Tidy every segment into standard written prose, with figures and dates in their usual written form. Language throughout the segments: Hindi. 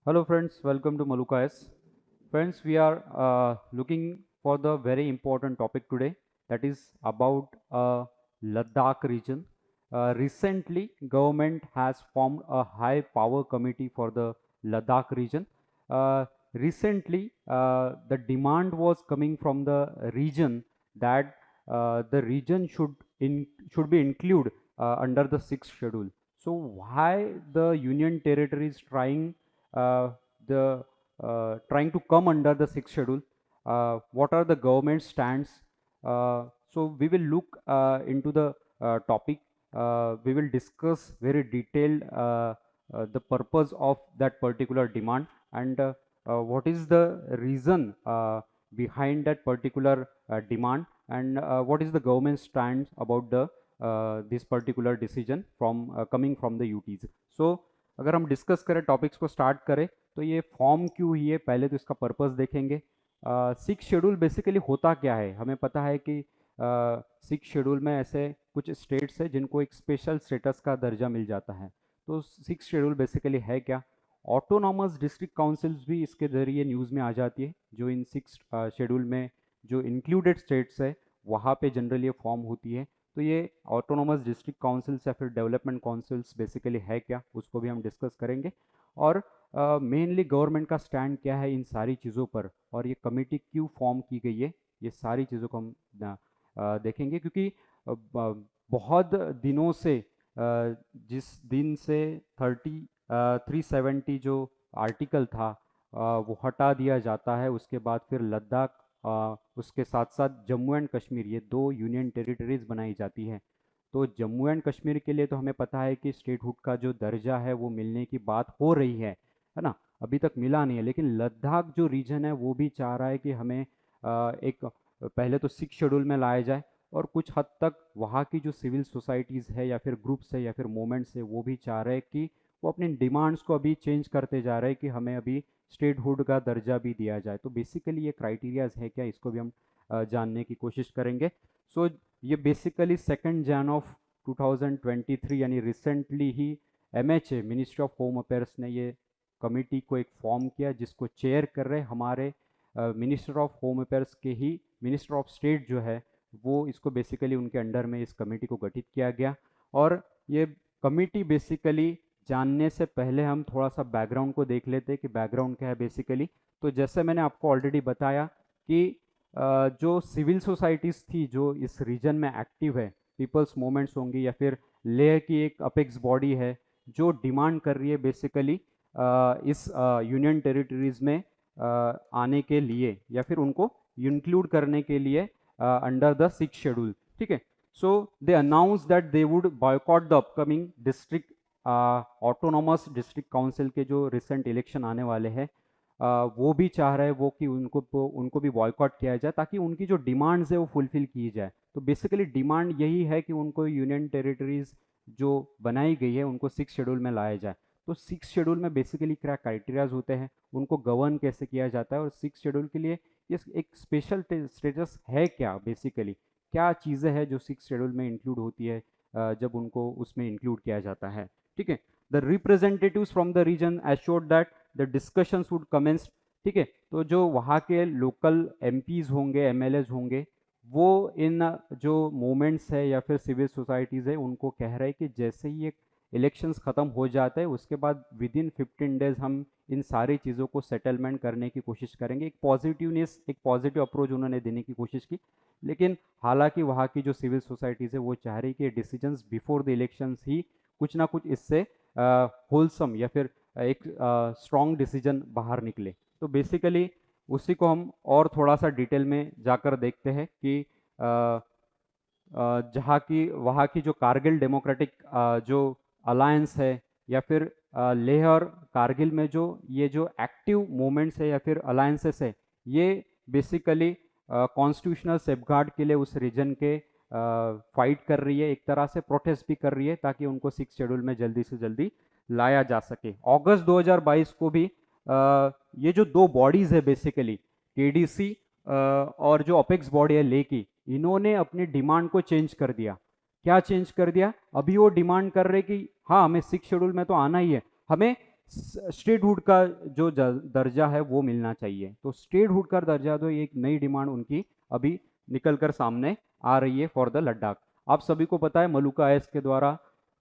Hello friends, welcome to Maluka S. Friends, we are looking for the very important topic today, that is about Ladakh region. Recently, government has formed a high power committee for the Ladakh region. Recently, the demand was coming from the region that the region should be included under the sixth schedule. So why the Union Territory is uh, trying to come under the sixth schedule? What are the government stands? So we will look into the topic. We will discuss very detailed the purpose of that particular demand and what is the reason behind that particular demand and what is the government stance about the this particular decision from coming from the UTs. So अगर हम डिस्कस करें टॉपिक्स को स्टार्ट करें तो ये फॉर्म क्यों हुई है, पहले तो इसका पर्पस देखेंगे। सिक्स शेड्यूल बेसिकली होता क्या है, हमें पता है कि सिक्स शेड्यूल में ऐसे कुछ स्टेट्स है जिनको एक स्पेशल स्टेटस का दर्जा मिल जाता है। तो सिक्स शेड्यूल बेसिकली है क्या? ऑटोनॉमस डिस्ट्रिक्ट काउंसिल्स भी इसके जरिए न्यूज़ में आ जाती है, जो इन सिक्स शेड्यूल में जो इंक्लूडेड स्टेट्स है वहाँ पे जनरली ये फॉर्म होती है। तो ये ऑटोनोमस डिस्ट्रिक्ट काउंसिल्स या फिर डेवलपमेंट काउंसिल्स बेसिकली है क्या, उसको भी हम डिस्कस करेंगे। और मेनली गवर्नमेंट का स्टैंड क्या है इन सारी चीज़ों पर, और ये कमेटी क्यों फॉर्म की गई है, ये सारी चीज़ों को हम देखेंगे। क्योंकि बहुत दिनों से जिस दिन से 370 जो आर्टिकल था वो हटा दिया जाता है, उसके बाद फिर लद्दाख उसके साथ साथ जम्मू एंड कश्मीर, ये दो यूनियन टेरिटरीज बनाई जाती है। तो जम्मू एंड कश्मीर के लिए तो हमें पता है कि स्टेटहुड का जो दर्जा है वो मिलने की बात हो रही है ना, अभी तक मिला नहीं है। लेकिन लद्दाख जो रीजन है वो भी चाह रहा है कि हमें एक पहले तो सिक्स शेड्यूल में लाया जाए, और कुछ हद तक वहाँ की जो सिविल सोसाइटीज़ है या फिर ग्रुप्स है या फिर मोमेंट्स है वो भी चाह रहे हैं कि वो अपनी डिमांड्स को अभी चेंज करते जा रहे हैं कि हमें अभी स्टेटहुड का दर्जा भी दिया जाए। तो बेसिकली ये क्राइटेरियाज है क्या, इसको भी हम जानने की कोशिश करेंगे। सो ये बेसिकली 2 जन ऑफ 2023 यानी recently he MHA ministry of home affairs ने ये कमेटी को एक फॉर्म किया, जिसको चेयर कर रहे हमारे मिनिस्टर ऑफ होम अफेयर्स के ही मिनिस्टर ऑफ स्टेट जो है वो, इसको बेसिकली उनके अंडर में इस कमेटी को गठित किया गया। और ये कमेटी बेसिकली, जानने से पहले हम थोड़ा सा बैकग्राउंड को देख लेते हैं कि बैकग्राउंड क्या है बेसिकली। तो जैसे मैंने आपको ऑलरेडी बताया कि जो सिविल सोसाइटीज़ थी जो इस रीजन में एक्टिव है, पीपल्स मूवमेंट्स होंगी या फिर लेह की एक अपेक्स बॉडी है जो डिमांड कर रही है बेसिकली इस यूनियन टेरिटरीज में आने के लिए या फिर उनको इंक्लूड करने के लिए अंडर द सिक्स शेड्यूल। ठीक है, so they announce that they would boycott the upcoming district autonomous district council के जो रिसेंट इलेक्शन आने वाले हैं, वो भी चाह रहे हैं वो कि उनको भी बॉयकॉट किया जाए ताकि उनकी जो डिमांड्स है वो फुलफिल की जाए। तो बेसिकली डिमांड यही है कि उनको यूनियन टेरिटरीज जो बनाई गई है उनको सिक्स शेड्यूल में लाया जाए। तो सिक्स शेड्यूल में बेसिकली क्या क्राइटेरियाज होते हैं, उनको गवर्न कैसे किया जाता है, और सिक्स शेड्यूल के लिए ये एक स्पेशल स्टेटस है क्या, बेसिकली क्या चीज़ें हैं जो सिक्स शेड्यूल में इंक्लूड होती है जब उनको उसमें इंक्लूड किया जाता है। ठीक है, the representatives from the region assured that the discussions would commence. ठीक है, तो जो वहाँ के लोकल MPs होंगे, MLAs होंगे, वो इन जो मूवमेंट्स है या फिर सिविल सोसाइटीज़ है उनको कह रहे हैं कि जैसे ही ये इलेक्शंस ख़त्म हो जाते हैं उसके बाद विद इन 15 डेज हम इन सारी चीज़ों को सेटलमेंट करने की कोशिश करेंगे। एक पॉजिटिवनेस, एक पॉजिटिव अप्रोच उन्होंने देने की कोशिश की। लेकिन हालांकि वहाँ की जो सिविल सोसाइटीज़ है वो चाह रही कि डिसीजंस बिफोर द इलेक्शंस ही कुछ ना कुछ इससे होलसम या फिर एक स्ट्रॉन्ग डिसीजन बाहर निकले। तो बेसिकली उसी को हम और थोड़ा सा डिटेल में जाकर देखते हैं कि जहाँ की वहाँ की जो कारगिल डेमोक्रेटिक जो अलायंस है या फिर लेह और कारगिल में जो ये जो एक्टिव मूवमेंट्स है या फिर अलायंसेस है, ये बेसिकली कॉन्स्टिट्यूशनल सेफगार्ड के लिए उस रीजन के फाइट कर रही है, एक तरह से प्रोटेस्ट भी कर रही है ताकि उनको सिक्स शेड्यूल में जल्दी से जल्दी लाया जा सके। अगस्त 2022 को भी ये जो दो बॉडीज है बेसिकली KDC और जो अपेक्स बॉडी है ले की, इन्होंने अपनी डिमांड को चेंज कर दिया। क्या चेंज कर दिया? अभी वो डिमांड कर रहे कि हाँ हमें सिक्स शेड्यूल में तो आना ही है, हमें स्टेटहुड का जो दर्जा है वो मिलना चाहिए। तो स्टेटहुड का दर्जा तो एक नई डिमांड उनकी अभी निकल कर सामने आ रही है फॉर द लद्दाख। आप सभी को पता है मलुका आईएएस के द्वारा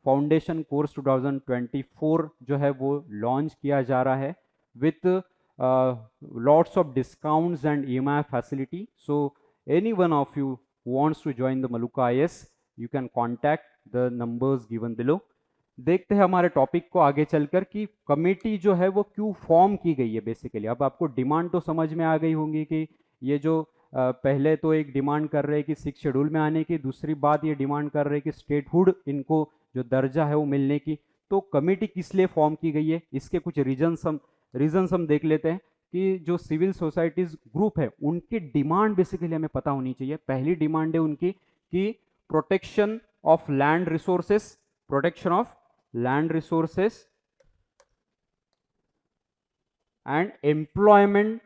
फाउंडेशन कोर्स 2024 जो है वो लॉन्च किया जा रहा है with lots of discounts and EMI facility. So any one of you who wants to join the Maluka IS, you can contact the numbers given below. देखते हैं हमारे टॉपिक को आगे चलकर कि कमेटी जो है वो क्यों फॉर्म की गई है बेसिकली। अब आपको डिमांड तो समझ में आ गई होंगी कि ये जो पहले तो एक डिमांड कर रहे हैं कि 6 शेड्यूल में आने की, दूसरी बात ये डिमांड कर रहे हैं कि स्टेटहुड इनको जो दर्जा है वो मिलने की। तो कमेटी किस लिए फॉर्म की गई है, इसके कुछ रीजंस हम देख लेते हैं कि जो सिविल सोसाइटीज ग्रुप है उनकी डिमांड बेसिकली हमें पता होनी चाहिए। पहली डिमांड है उनकी कि protection of land resources, protection of land resources and employment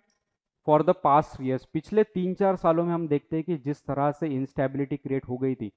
for the past years. पिछले 3-4 सालों में हम देखते हैं कि जिस तरह से इंस्टेबिलिटी क्रिएट हो गई थी,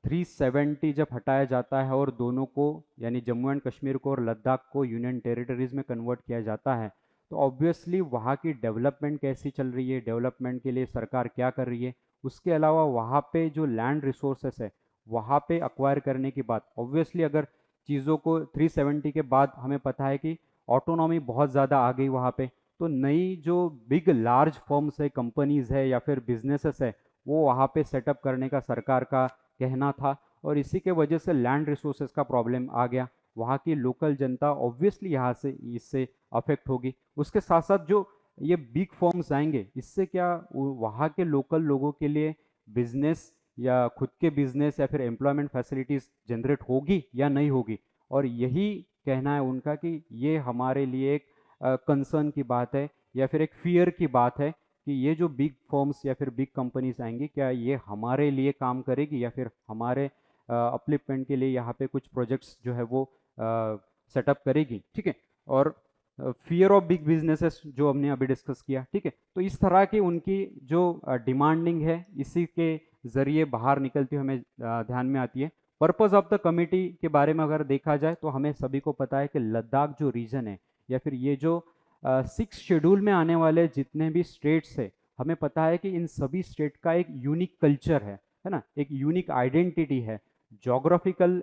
370 जब हटाया जाता है और दोनों को यानी जम्मू एंड कश्मीर को और लद्दाख को यूनियन टेरिटरीज में कन्वर्ट किया जाता है, तो ऑब्वियसली वहाँ की डेवलपमेंट कैसी चल रही है, डेवलपमेंट के लिए सरकार क्या कर रही है। उसके अलावा वहाँ पे जो लैंड रिसोर्सेस है वहाँ पे अक्वायर करने की बात, ऑब्वियसली अगर चीज़ों को 370 के बाद हमें पता है कि ऑटोनॉमी बहुत ज़्यादा आ गई वहाँ पे, तो नई जो बिग लार्ज फर्म्स है, कंपनीज है या फिर बिजनेसेस है, वो वहाँ पे सेटअप करने का सरकार का कहना था और इसी के वजह से लैंड रिसोर्सेज का प्रॉब्लम आ गया। वहाँ की लोकल जनता ऑब्वियसली यहाँ से इससे अफेक्ट होगी। उसके साथ साथ जो ये बिग फर्म्स आएंगे, इससे क्या वहाँ के लोकल लोगों के लिए बिजनेस या खुद के बिजनेस या फिर एम्प्लॉयमेंट फैसिलिटीज जनरेट होगी या नहीं होगी। और यही कहना है उनका कि ये हमारे लिए एक कंसर्न की बात है या फिर एक फियर की बात है कि ये जो बिग फर्म्स या फिर बिग कंपनीज आएंगी क्या ये हमारे लिए काम करेगी या फिर हमारे अपलिफ्टमेंट के लिए यहाँ पे कुछ प्रोजेक्ट्स जो है वो सेटअप करेगी। ठीक है, और फियर ऑफ बिग बिजनेसेस जो हमने अभी डिस्कस किया। ठीक है, तो इस तरह की उनकी जो डिमांडिंग है इसी के जरिए बाहर निकलती हुई हमें ध्यान में आती है। पर्पस ऑफ द कमेटी के बारे में अगर देखा जाए तो हमें सभी को पता है कि लद्दाख जो रीजन है या फिर ये जो 6 शेड्यूल में आने वाले जितने भी स्टेट्स है, हमें पता है कि इन सभी स्टेट का एक यूनिक कल्चर है ना, एक यूनिक आइडेंटिटी है, जोग्राफिकल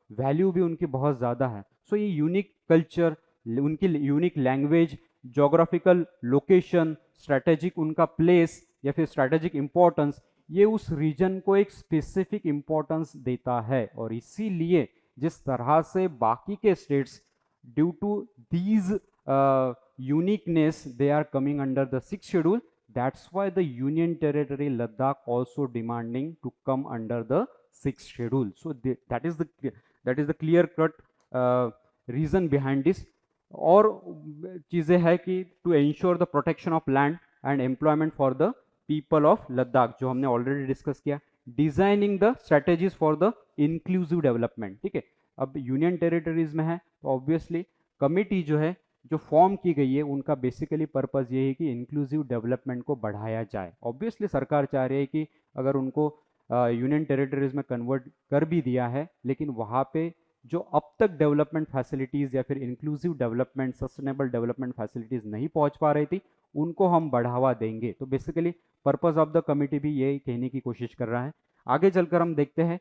वैल्यू भी उनकी बहुत ज़्यादा है। सो ये यूनिक कल्चर, उनकी unique language, geographical location, strategic उनका प्लेस या फिर स्ट्रैटेजिक इंपॉर्टेंस, ये उस रीजन को एक स्पेसिफिक इंपॉर्टेंस देता है। और इसीलिए जिस तरह से बाकी के states due to these uniqueness they are coming under the 6th schedule, that's why the union territory Ladakh also demanding to come under the 6th schedule. So that is the clear cut reason behind this. और चीज़ें है कि to ensure the protection of land and employment for the people of Ladakh जो हमने ऑलरेडी डिस्कस किया, designing the strategies for the inclusive development. ठीक है, अब यूनियन टेरिटरीज में है तो ऑब्वियसली कमिटी जो है जो फॉर्म की गई है उनका बेसिकली पर्पस ये है कि इंक्लूसिव डेवलपमेंट को बढ़ाया जाए। ऑब्वियसली सरकार चाह रही है कि अगर उनको यूनियन टेरिटरीज में कन्वर्ट कर भी दिया है लेकिन वहाँ पे जो अब तक डेवलपमेंट फैसिलिटीज़ या फिर inclusive development, sustainable development facilities नहीं पहुँच पा रही थी, उनको हम बढ़ावा देंगे। तो basically purpose of the committee भी यही कहने की कोशिश कर रहा है। आगे चलकर हम देखते हैं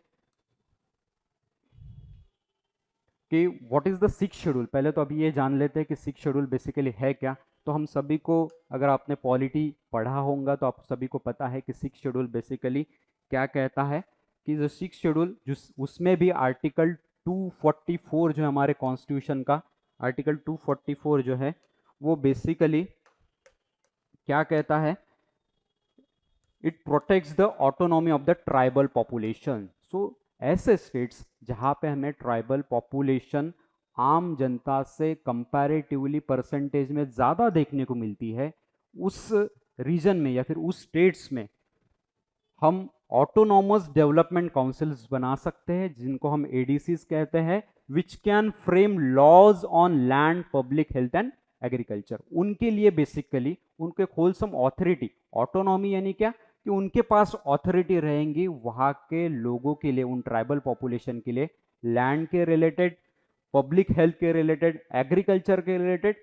कि what is the 6th schedule. पहले तो अभी ये जान लेते हैं कि 6th शेड्यूल बेसिकली है क्या। तो हम सभी को, अगर आपने पॉलिटी पढ़ा होगा तो आप सभी को पता है कि 6th शेड्यूल बेसिकली क्या कहता है कि जो 6th शेड्यूल उसमें भी आर्टिकल 244 जो है हमारे कॉन्स्टिट्यूशन का, आर्टिकल 244 जो है वो बेसिकली क्या कहता है, it protects the autonomy of the tribal population. So ऐसे स्टेट्स जहाँ पे हमें ट्राइबल पॉपुलेशन आम जनता से कंपैरेटिवली परसेंटेज में ज़्यादा देखने को मिलती है, उस रीजन में या फिर उस स्टेट्स में हम ऑटोनॉमस डेवलपमेंट काउंसिल्स बना सकते हैं जिनको हम एडीसीज कहते हैं, which can frame laws on land, public health and agriculture. उनके लिए बेसिकली उनके होलसम ऑथोरिटी, ऑटोनॉमी यानी क्या कि उनके पास ऑथोरिटी रहेंगी वहाँ के लोगों के लिए, उन ट्राइबल पॉपुलेशन के लिए लैंड के रिलेटेड, पब्लिक हेल्थ के रिलेटेड, एग्रीकल्चर के रिलेटेड,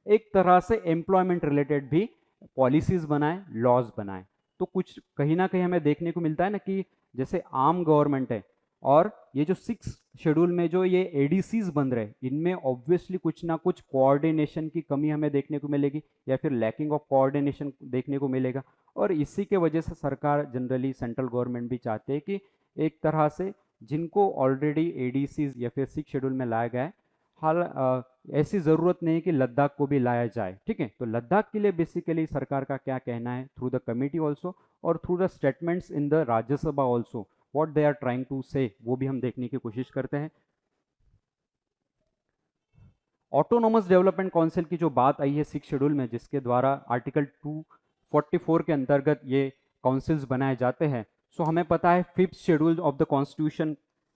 एक तरह से एम्प्लॉयमेंट रिलेटेड भी पॉलिसीज बनाए, लॉज बनाए। तो कुछ कहीं ना कहीं हमें देखने को मिलता है ना कि जैसे आम गवर्नमेंट है और ये जो 6 शेड्यूल में जो ये एडीसीज बन रहे हैं, इनमें ऑब्वियसली कुछ ना कुछ कोऑर्डिनेशन की कमी हमें देखने को मिलेगी या फिर लैकिंग ऑफ कोऑर्डिनेशन देखने को मिलेगा। और इसी के वजह से सरकार जनरली, सेंट्रल गवर्नमेंट भी चाहते हैं कि एक तरह से जिनको ऑलरेडी एडीसीज या फिर 6 शेड्यूल में लाया गया है, हाल ऐसी ज़रूरत नहीं है कि लद्दाख को भी लाया जाए। ठीक है, तो लद्दाख के लिए बेसिकली सरकार का क्या कहना है थ्रू द कमेटी ऑल्सो और through the statements in the Rajya Sabha also, what they are trying to say, वो भी हम देखने की कोशिश करते हैं। ऑटोनोमस डेवलपमेंट काउंसिल की जो बात आई है 6 शेड्यूल में, जिसके द्वारा आर्टिकल 244 के अंतर्गत ये काउंसिल्स बनाए जाते हैं, सो हमें पता है 5th schedule of the constitution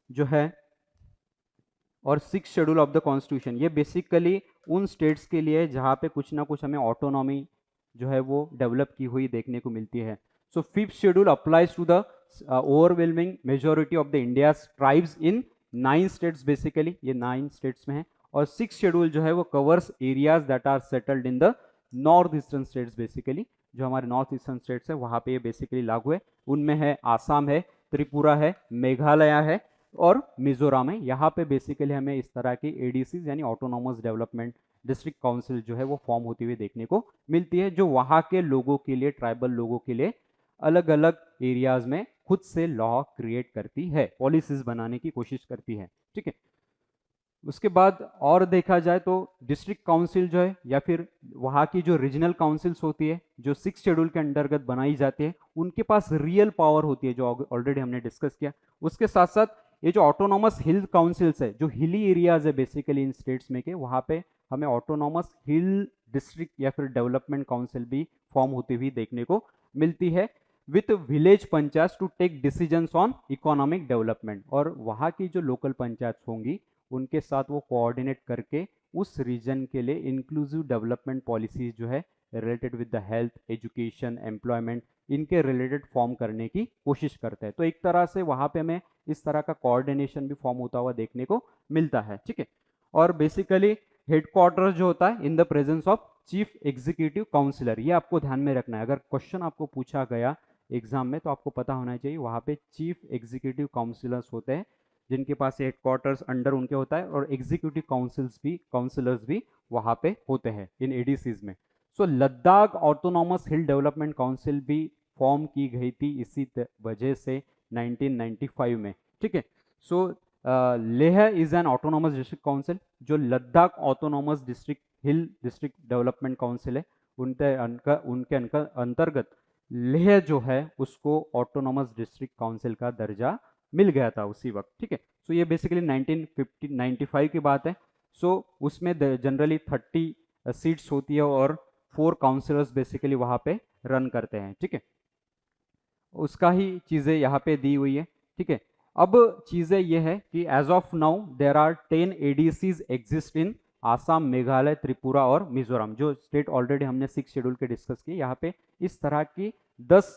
जो है और 6th schedule of the constitution, ये बेसिकली उन स्टेट्स के लिए जहाँ पे कुछ ना कुछ हमें ऑटोनॉमी जो है वो डेवलप की हुई देखने को मिलती है। So 5th schedule applies to the overwhelming majority of the India tribes in 9 states, basically ये 9 स्टेट्स में है। और 6th शेड्यूल जो है वो covers areas that are settled in the north eastern states, basically जो हमारे नॉर्थ ईस्टर्न स्टेट्स है वहाँ पे ये बेसिकली लागू है। उनमें है आसाम है, त्रिपुरा है, मेघालय है और मिजोरम है। यहाँ पे बेसिकली हमें इस तरह की एडीसीज यानी ऑटोनॉमस डेवलपमेंट डिस्ट्रिक्ट काउंसिल जो है वो फॉर्म होती हुई देखने को मिलती है, जो वहाँ के लोगों के लिए, ट्राइबल लोगों के लिए अलग अलग एरियाज में खुद से लॉ क्रिएट करती है, पॉलिसीज बनाने की कोशिश करती है। ठीक है, उसके बाद और देखा जाए तो डिस्ट्रिक्ट काउंसिल जो है या फिर वहाँ की जो रीजनल काउंसिल्स होती है जो 6 शेड्यूल के अंतर्गत बनाई जाती है, उनके पास रियल पावर होती है, जो ऑलरेडी हमने डिस्कस किया। उसके साथ साथ ये जो ऑटोनॉमस हिल काउंसिल्स है, जो हिली एरियाज है बेसिकली इन स्टेट्स में के, वहाँ पे हमें ऑटोनॉमस हिल डिस्ट्रिक्ट या फिर डेवलपमेंट काउंसिल भी फॉर्म होती हुई देखने को मिलती है, with village panchayat to take decisions on economic development. और वहाँ की जो लोकल पंचायत होंगी उनके साथ वो कोऑर्डिनेट करके उस रीजन के लिए इंक्लूसिव डेवलपमेंट पॉलिसीज जो है related with the health, education, employment, इनके रिलेटेड फॉर्म करने की कोशिश करते हैं। तो एक तरह से वहाँ पे हमें इस तरह का कोऑर्डिनेशन भी फॉर्म होता हुआ देखने को मिलता है। ठीक है, और बेसिकली हेडक्वार्टर जो होता है in the presence of chief executive councillor, ये आपको ध्यान में रखना है। अगर क्वेश्चन आपको पूछा गया एग्जाम में तो आपको पता होना चाहिए वहाँ पे चीफ एग्जीक्यूटिव काउंसिलर्स होते हैं, जिनके पास हेडक्वार्टर्स अंडर उनके होता है, और एग्जीक्यूटिव काउंसिलर्स भी वहाँ पे होते हैं इन एडीसीज में। So Ladakh autonomous hill development council भी फॉर्म की गई थी इसी वजह से 1995 में। ठीक है, so Leh is an autonomous district council, जो Ladakh autonomous district hill district development council है, उनके अंतर्गत लेह जो है उसको ऑटोनॉमस डिस्ट्रिक्ट काउंसिल का दर्जा मिल गया था उसी वक्त। ठीक है, सो ये बेसिकली 1995 की बात है। सो उसमें जनरली 30 सीट्स होती है और 4 काउंसिलर्स बेसिकली वहाँ पे रन करते हैं। ठीक है, उसका ही चीज़ें यहाँ पे दी हुई है। ठीक है, अब चीज़ें ये है कि as of now there are 10 ADCs exist in Assam, Meghalaya, Tripura और मिजोरम, जो स्टेट ऑलरेडी हमने 6 शेड्यूल के डिस्कस किए। यहाँ पे इस तरह की 10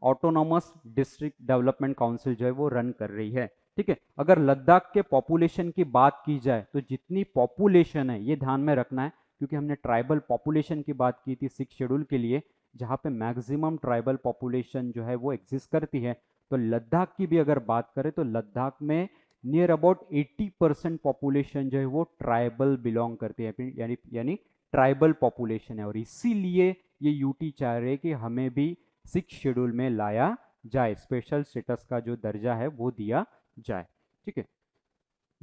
ऑटोनॉमस डिस्ट्रिक्ट डेवलपमेंट काउंसिल जो है वो रन कर रही है। ठीक है, अगर लद्दाख के पॉपुलेशन की बात की जाए तो जितनी पॉपुलेशन है, ये ध्यान में रखना है क्योंकि हमने ट्राइबल पॉपुलेशन की बात की थी 6 शेड्यूल के लिए, जहाँ पे मैक्सिमम ट्राइबल पॉपुलेशन जो है वो एग्जिस्ट करती है। तो लद्दाख की भी अगर बात करें तो लद्दाख में नियर अबाउट 80% पॉपुलेशन जो है वो ट्राइबल बिलोंग करती है, यानी ट्राइबल पॉपुलेशन है। और इसीलिए ये यूटी चाह रहे हैं कि हमें भी 6 शेड्यूल में लाया जाए, स्पेशल स्टेटस का जो दर्जा है वो दिया जाए। ठीक है,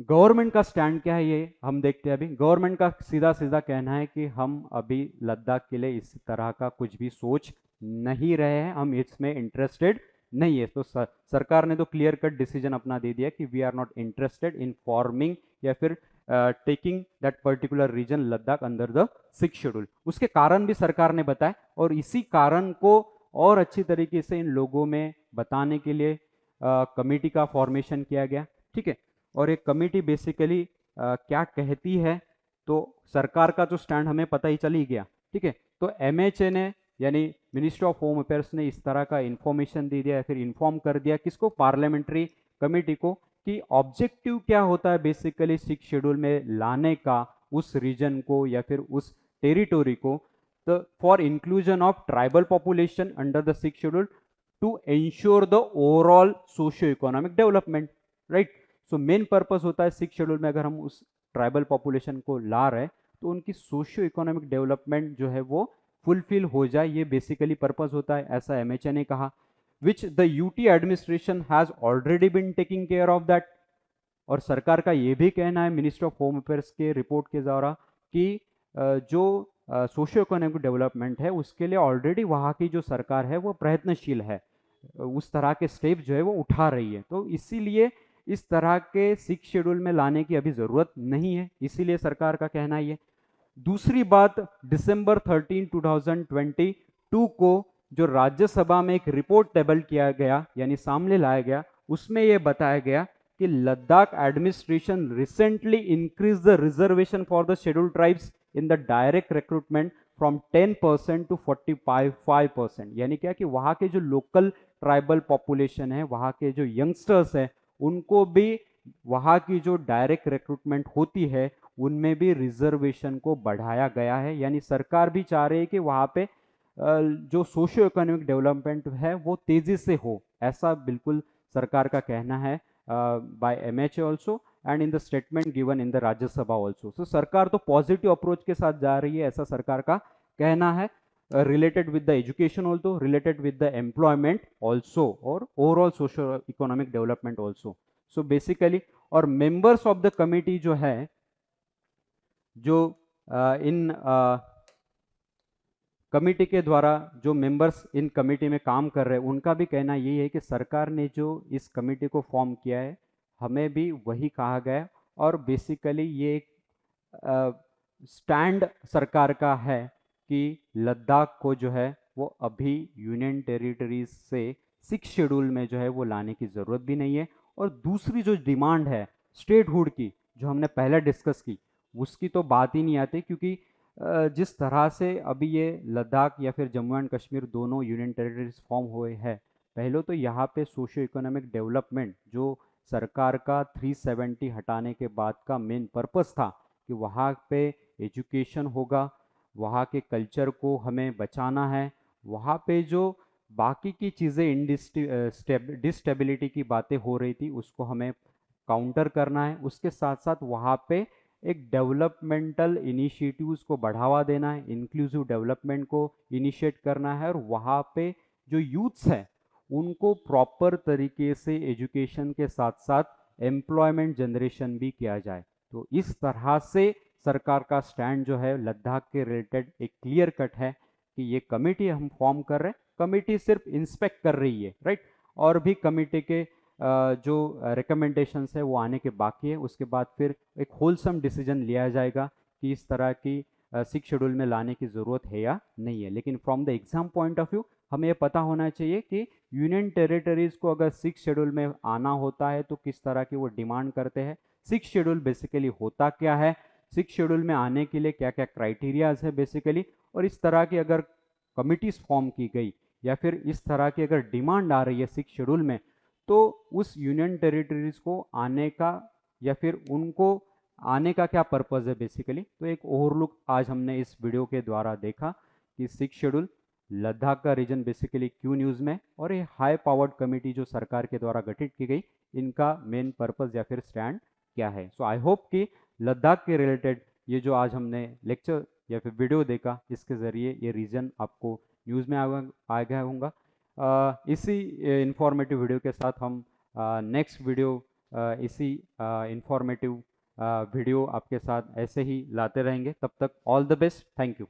गवर्नमेंट का स्टैंड क्या है ये हम देखते हैं। अभी गवर्नमेंट का सीधा सीधा कहना है कि हम अभी लद्दाख के लिए इस तरह का कुछ भी सोच नहीं रहे हैं, हम इसमें इंटरेस्टेड नहीं है। तो सरकार ने तो क्लियर कट डिसीजन अपना दे दिया कि we are not interested in forming या फिर taking that particular region Ladakh under the 6 schedule. उसके कारण भी सरकार ने बताया और इसी कारण को और अच्छी तरीके से इन लोगों में बताने के लिए कमेटी का फॉर्मेशन किया गया। ठीक है, और एक कमेटी बेसिकली क्या कहती है, तो सरकार का जो स्टैंड हमें पता ही चल ही गया। ठीक है, तो एमएचए ने यानी मिनिस्ट्री ऑफ होम अफेयर्स ने इस तरह का इंफॉर्मेशन दे दिया या फिर इन्फॉर्म कर दिया किसको, पार्लियामेंट्री कमेटी को, कि ऑब्जेक्टिव क्या होता है बेसिकली सिक्स शेड्यूल में लाने का उस रीजन को या फिर उस टेरिटोरी को, तो for inclusion of tribal population under the six schedule to ensure the overall socio economic development, right. So main purpose होता है सिक्स शेड्यूल में अगर हम उस ट्राइबल पॉपुलेशन को ला रहे हैं तो उनकी सोशियो इकोनॉमिक डेवलपमेंट जो है वो फुलफिल हो जाए, ये बेसिकली पर्पस होता है, ऐसा एमएचए ने कहा, which the UT administration has already been taking care of that. और सरकार का ये भी कहना है मिनिस्ट्री ऑफ होम अफेयर्स के रिपोर्ट के द्वारा कि जो सोशियो इकोनॉमिक डेवलपमेंट है उसके लिए ऑलरेडी वहाँ की जो सरकार है वो प्रयत्नशील है, उस तरह के स्टेप जो है वो उठा रही है। तो इसीलिए इस तरह के सिक्स शेड्यूल में लाने की अभी ज़रूरत नहीं है, इसीलिए सरकार का कहना ये। दूसरी बात, दिसंबर 13, 2022 को जो राज्यसभा में एक रिपोर्ट टेबल किया गया यानी सामने लाया गया, उसमें यह बताया गया कि Ladakh administration recently increase the reservation for the schedule tribes in the direct recruitment from 10% to 45%। यानी क्या कि वहाँ के जो लोकल ट्राइबल पॉपुलेशन है, वहाँ के जो यंगस्टर्स हैं, उनको भी वहाँ की जो डायरेक्ट रिक्रूटमेंट होती है उनमें भी रिजर्वेशन को बढ़ाया गया है। यानी सरकार भी चाह रही है कि वहाँ पे जो सोशियो इकोनॉमिक डेवलपमेंट है वो तेजी से हो, ऐसा बिल्कुल सरकार का कहना है by MHA also and in the statement given in the Rajya Sabha also. So सरकार तो पॉजिटिव अप्रोच के साथ जा रही है, ऐसा सरकार का कहना है, related with the education also, related with the employment also और overall socio economic development also. So basically और मेंबर्स ऑफ द कमिटी जो है, जो इन कमिटी के द्वारा जो मेंबर्स इन कमिटी में काम कर रहे हैं, उनका भी कहना यही है कि सरकार ने जो इस कमिटी को फॉर्म किया है हमें भी वही कहा गया, और बेसिकली ये एक स्टैंड सरकार का है कि लद्दाख को जो है वो अभी यूनियन टेरिटरीज से सिक्स शेड्यूल में जो है वो लाने की ज़रूरत भी नहीं है। और दूसरी जो डिमांड है स्टेटहुड की, जो हमने पहले डिस्कस की, उसकी तो बात ही नहीं आती, क्योंकि जिस तरह से अभी ये लद्दाख या फिर जम्मू एंड कश्मीर दोनों यूनियन टेरिटरीज फॉर्म हुए हैं, पहले तो यहाँ पे सोशियो इकोनॉमिक डेवलपमेंट जो सरकार का 370 हटाने के बाद का मेन पर्पस था कि वहाँ पे एजुकेशन होगा, वहाँ के कल्चर को हमें बचाना है, वहाँ पे जो बाकी की चीज़ें डिस्टेबिलिटी की बातें हो रही थी उसको हमें काउंटर करना है, उसके साथ साथ वहाँ पे एक डेवलपमेंटल इनिशिएटिव्स को बढ़ावा देना है, इंक्लूसिव डेवलपमेंट को इनिशिएट करना है, और वहाँ पे जो यूथ्स हैं उनको प्रॉपर तरीके से एजुकेशन के साथ साथ एम्प्लॉयमेंट जनरेशन भी किया जाए। तो इस तरह से सरकार का स्टैंड जो है लद्दाख के रिलेटेड एक क्लियर कट है कि ये कमेटी हम फॉर्म कर रहे हैं, कमेटी सिर्फ इंस्पेक्ट कर रही है, राइट, और भी कमेटी के जो रिकमेंडेशंस है वो आने के बाकी है, उसके बाद फिर एक होलसम डिसीजन लिया जाएगा कि इस तरह की सिक्स शेड्यूल में लाने की ज़रूरत है या नहीं है। लेकिन from the exam point of view हमें ये पता होना चाहिए कि यूनियन टेरिटरीज को अगर सिक्स शेड्यूल में आना होता है तो किस तरह की वो डिमांड करते हैं, सिक्स शेड्यूल बेसिकली होता क्या है, सिक्स शेड्यूल में आने के लिए क्या क्या क्राइटेरियाज है बेसिकली, और इस तरह की अगर कमिटीज फॉर्म की गई या फिर इस तरह की अगर डिमांड आ रही है सिक्स शेड्यूल में, तो उस यूनियन टेरिटरीज को आने का या फिर उनको आने का क्या पर्पज़ है बेसिकली। तो एक ओवरलुक आज हमने इस वीडियो के द्वारा देखा कि सिक्स शेड्यूल लद्दाख का रीजन बेसिकली क्यों न्यूज़ में, और ये हाई पावर्ड कमेटी जो सरकार के द्वारा गठित की गई, इनका मेन पर्पज़ या फिर स्टैंड क्या है। सो आई होप कि लद्दाख के रिलेटेड ये जो आज हमने लेक्चर या फिर वीडियो देखा, इसके ज़रिए ये रीजन आपको न्यूज़ में आ गया होगा। इसी इंफॉर्मेटिव वीडियो के साथ हम नेक्स्ट वीडियो इसी इंफॉर्मेटिव वीडियो आपके साथ ऐसे ही लाते रहेंगे। तब तक all the best, thank you.